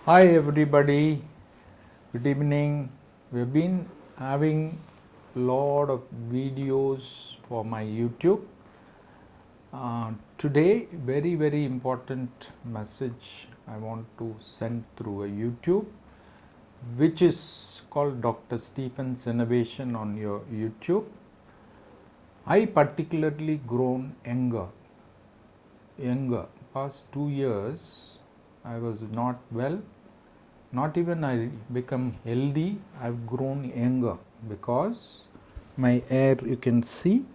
Hi everybody, good evening. We've been having a lot of videos for my YouTube. Today, very important message I want to send through a YouTube, which is called Dr. Stephen's Innovation on your YouTube. I particularly grown younger. Past 2 years, I was not well. Not even I become healthy, I've grown younger because my hair, you can see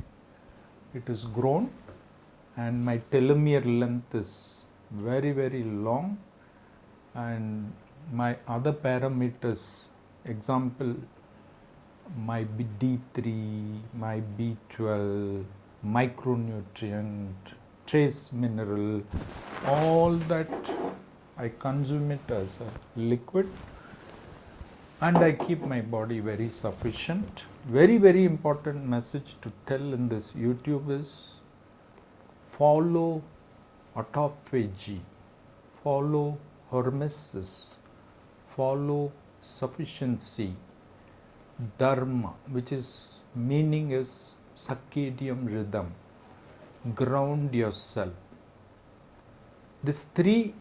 it is grown, and my telomere length is very long, and my other parameters, example, my D3, my B12, micronutrient, trace mineral, all that I consume it as a liquid, and I keep my body very sufficient. Very important message to tell in this YouTube is follow autophagy, follow hormesis, follow sufficiency, dharma, which is meaning is circadian rhythm, ground yourself. These three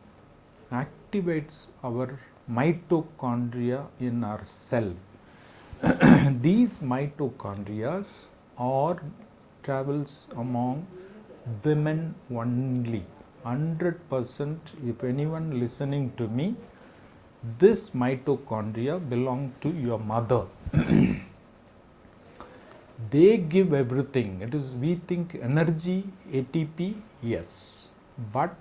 activates our mitochondria in our cell. These mitochondria are travels among women only. 100%, if anyone listening to me, this mitochondria belong to your mother. They give everything. It is, we think energy, ATP, yes, but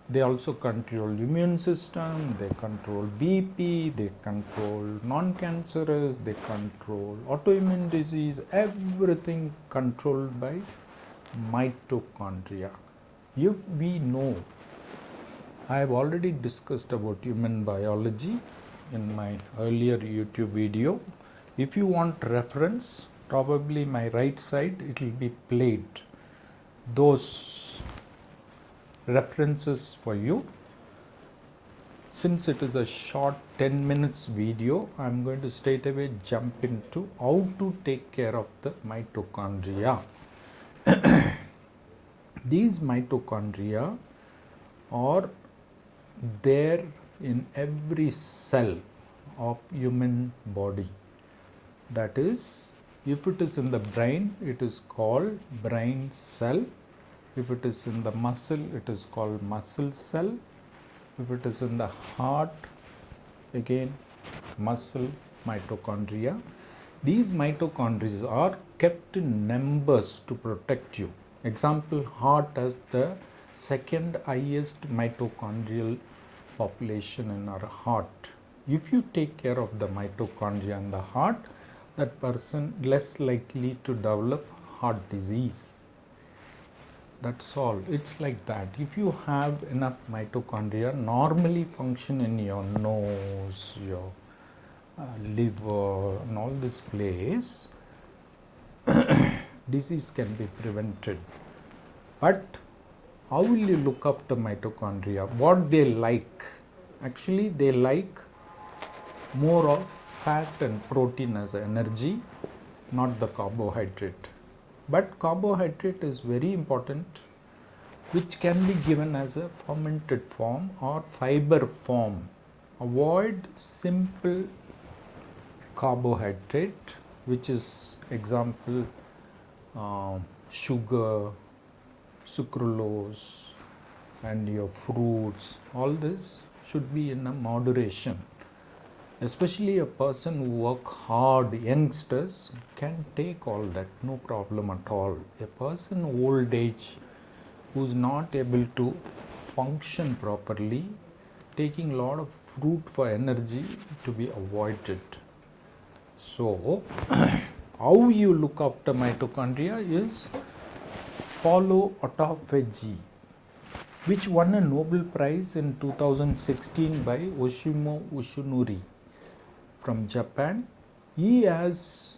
they also control immune system, they control BP, they control non-cancerous, they control autoimmune disease, everything controlled by mitochondria. If we know, I have already discussed about human biology in my earlier YouTube video. If you want reference, probably my right side it will be played. Those references for you. Since it is a short 10 minutes video, I am going to straight away jump into how to take care of the mitochondria. These mitochondria are there in every cell of human body. That is, if it is in the brain, it is called brain cell. If it is in the muscle, it is called muscle cell. If it is in the heart, again muscle mitochondria. These mitochondria are kept in numbers to protect you. Example, heart has the second highest mitochondrial population in our heart. If you take care of the mitochondria in the heart, that person less likely to develop heart disease. That's all. It's like that. If you have enough mitochondria normally function in your nose, your liver, and all this place, disease can be prevented. But how will you look after mitochondria? What they like? Actually, they like more of fat and protein as energy, not the carbohydrate. But carbohydrate is very important, which can be given as a fermented form or fiber form. Avoid simple carbohydrate, which is example sugar, sucralose, and your fruits. All this should be in a moderation. Especially a person who work hard, youngsters can take all that, no problem at all. A person old age who is not able to function properly, taking a lot of fruit for energy to be avoided. So, how you look after mitochondria is follow autophagy, which won a Nobel Prize in 2016 by Oshimo Ushunuri from Japan. He has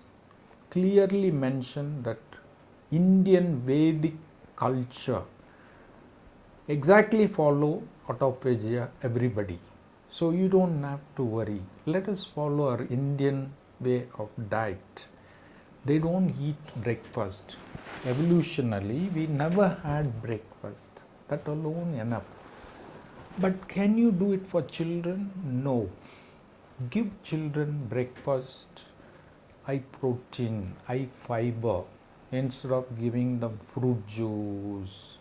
clearly mentioned that Indian Vedic culture exactly follow autophagy everybody. So you don't have to worry. Let us follow our Indian way of diet. They don't eat breakfast. Evolutionally, we never had breakfast. That alone enough. But can you do it for children? No. Give children breakfast, high protein, high fiber, instead of giving them fruit juice,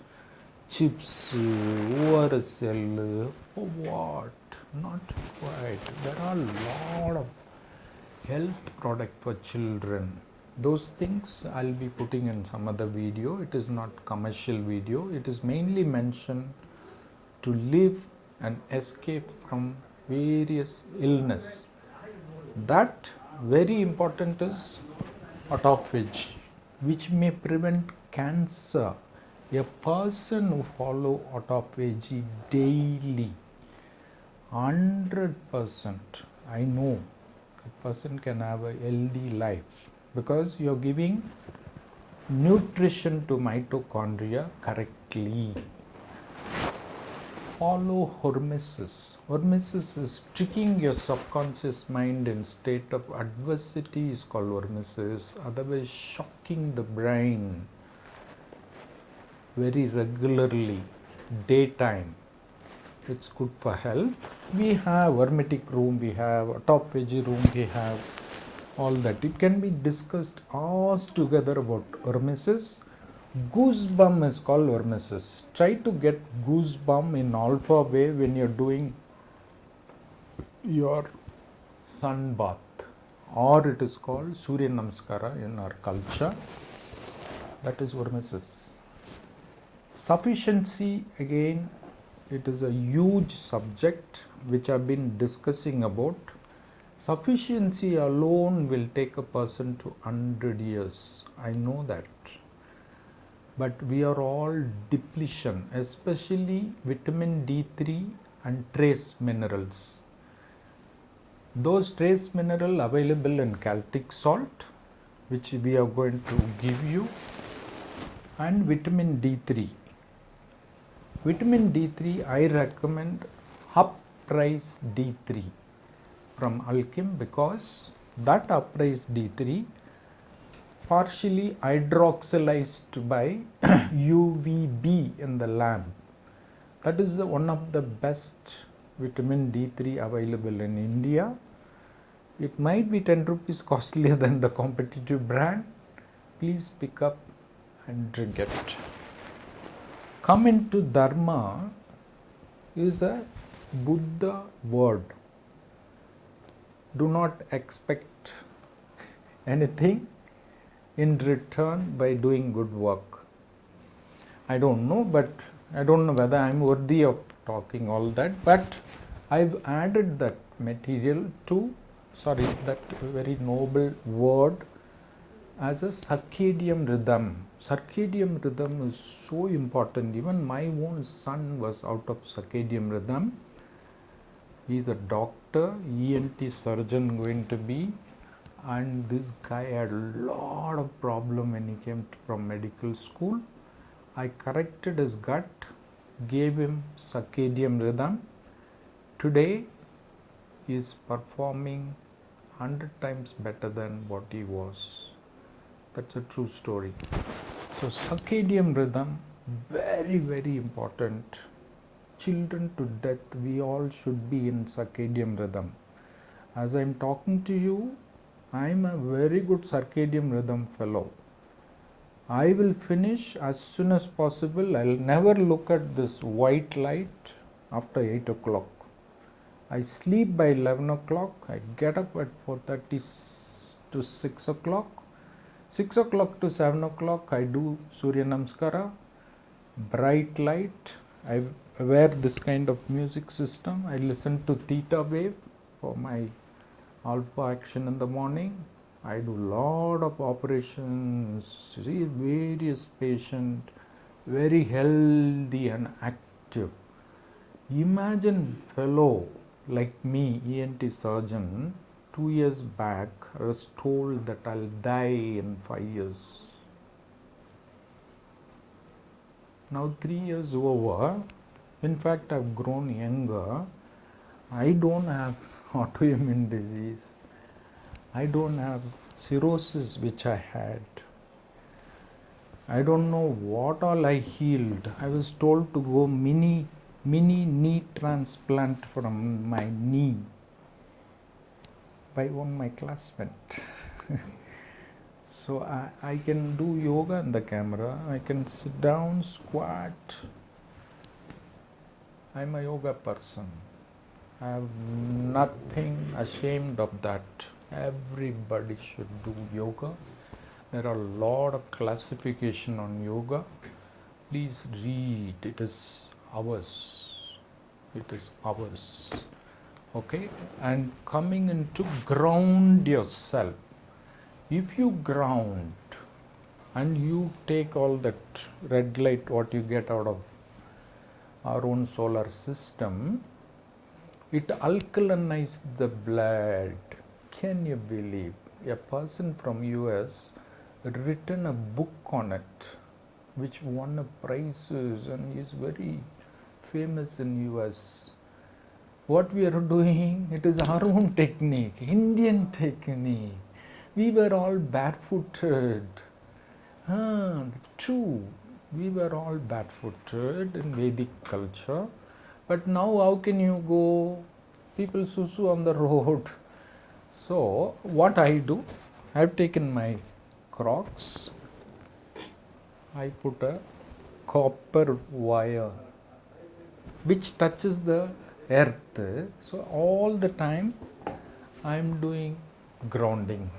chips, ORSL. For what? Not quite. There are a lot of health product for children. Those things I'll be putting in some other video. It is not commercial video. It is mainly mentioned to live and escape from various illness. That very important is autophagy, which may prevent cancer. A person who follow autophagy daily, 100%, I know a person can have a healthy life, because you are giving nutrition to mitochondria correctly. Follow hormesis. Hormesis is tricking your subconscious mind in state of adversity is called hormesis. Otherwise, shocking the brain very regularly, daytime. It's good for health. We have hermetic room, we have autophagy room, we have all that. It can be discussed all together about hormesis. Goosebump is called hormesis. Try to get goosebump in alpha wave when you're doing your sun bath, or it is called Surya Namaskara in our culture. That is hormesis. Sufficiency, again, it is a huge subject which I've been discussing about. Sufficiency alone will take a person to 100 years. I know that. But we are all depletion, especially vitamin D3 and trace minerals. Those trace minerals available in Celtic salt, which we are going to give you, and vitamin D3. Vitamin D3, I recommend Uprise D3 from Alchem, because that Uprise D3 partially hydroxylized by UVB in the lab. That is one of the best vitamin D3 available in India. It might be 10 rupees costlier than the competitive brand. Please pick up and drink it. Coming to Dharma is a Buddha word. Do not expect anything in return by doing good work. I don't know, but I don't know whether I'm worthy of talking all that, but I've added that material to, that very noble word as a circadian rhythm. Circadian rhythm is so important. Even my own son was out of circadian rhythm. He's a doctor, ENT surgeon going to be, and this guy had a lot of problem when he came from medical school. I corrected his gut, gave him circadian rhythm. Today he is performing 100 times better than what he was. That's a true story. So circadian rhythm, very, very important. Children to death, we all should be in circadian rhythm. As I am talking to you, I am a very good circadian rhythm fellow. I will finish as soon as possible. I'll never look at this white light after 8 o'clock. I sleep by 11 o'clock. I get up at 4:30 to 6 o'clock. 6 o'clock to 7 o'clock, I do Surya Namaskara, bright light. I wear this kind of music system. I listen to theta wave for my alpha action in the morning. I do lot of operations, see various patients, very healthy and active. Imagine fellow like me, ENT surgeon, 2 years back, I was told that I'll die in 5 years. Now 3 years over, in fact I've grown younger. I don't have autoimmune disease. I don't have cirrhosis which I had. I don't know what all I healed. I was told to go mini knee transplant from my knee by one of my classmates. So I can do yoga in the camera. I can sit down, squat. I'm a yoga person. I have nothing ashamed of that. Everybody should do yoga. There are a lot of classification on yoga. Please read. It is ours. It is ours. Okay? And coming into ground yourself. If you ground and you take all that red light what you get out of our own solar system, it alkalinizes the blood. Can you believe? A person from US written a book on it which won a prizes and is very famous in US. What we are doing, it is our own technique, Indian technique. We were all barefooted. True, we were all barefooted in Vedic culture. But now how can you go? People susu on the road. So what I do, I have taken my Crocs. I put a copper wire which touches the earth. So all the time I am doing grounding.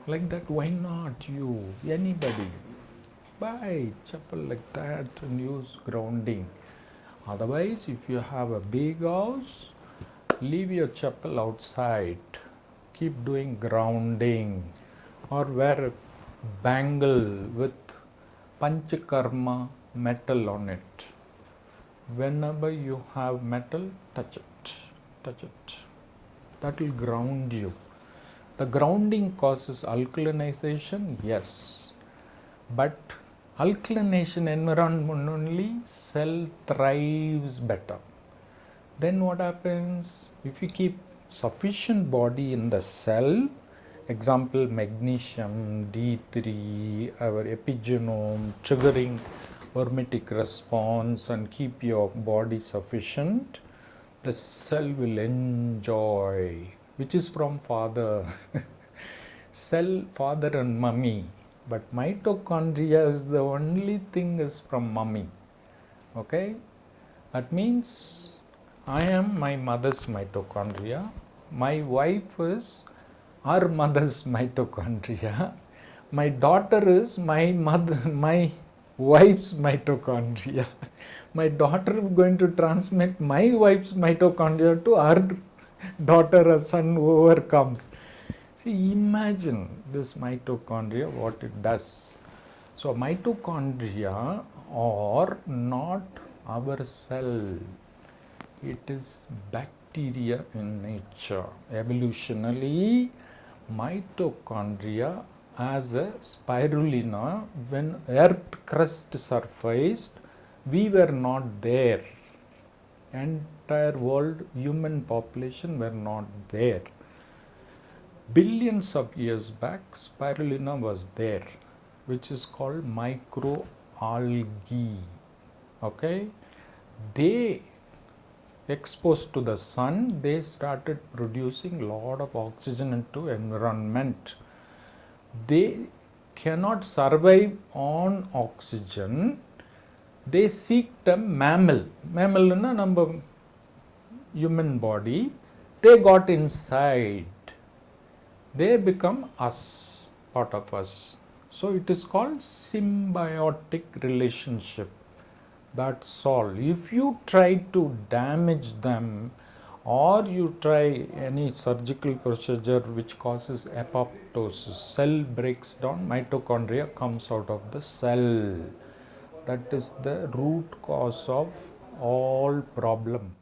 Like that, why not you? Anybody? Buy chapel like that and use grounding. Otherwise, if you have a big house, leave your chapel outside. Keep doing grounding or wear a bangle with panchakarma metal on it. Whenever you have metal, touch it. Touch it. That will ground you. The grounding causes alkalinization, yes. But alkalination environment only, cell thrives better. Then what happens? If you keep sufficient body in the cell, example magnesium, D3, our epigenome, triggering hormetic response, and keep your body sufficient, the cell will enjoy, which is from father. Cell, father and mummy. But mitochondria is the only thing is from mummy. Okay? That means I am my mother's mitochondria. My wife is our mother's mitochondria. My daughter is my wife's mitochondria. My daughter is going to transmit my wife's mitochondria to her daughter or son, whoever comes. See, imagine this mitochondria, what it does. So, mitochondria are not our cell. It is bacteria in nature. Evolutionally, mitochondria as a spirulina, when earth crust surfaced, we were not there. Entire world, human population were not there. Billions of years back, spirulina was there, which is called microalgae. Okay? They exposed to the sun, they started producing lot of oxygen into environment. They cannot survive on oxygen. They seeked a mammal. Mammal in a number human body. They got inside. They become us, part of us. So it is called symbiotic relationship. That's all. If you try to damage them or you try any surgical procedure which causes apoptosis, cell breaks down, mitochondria comes out of the cell. That is the root cause of all problem.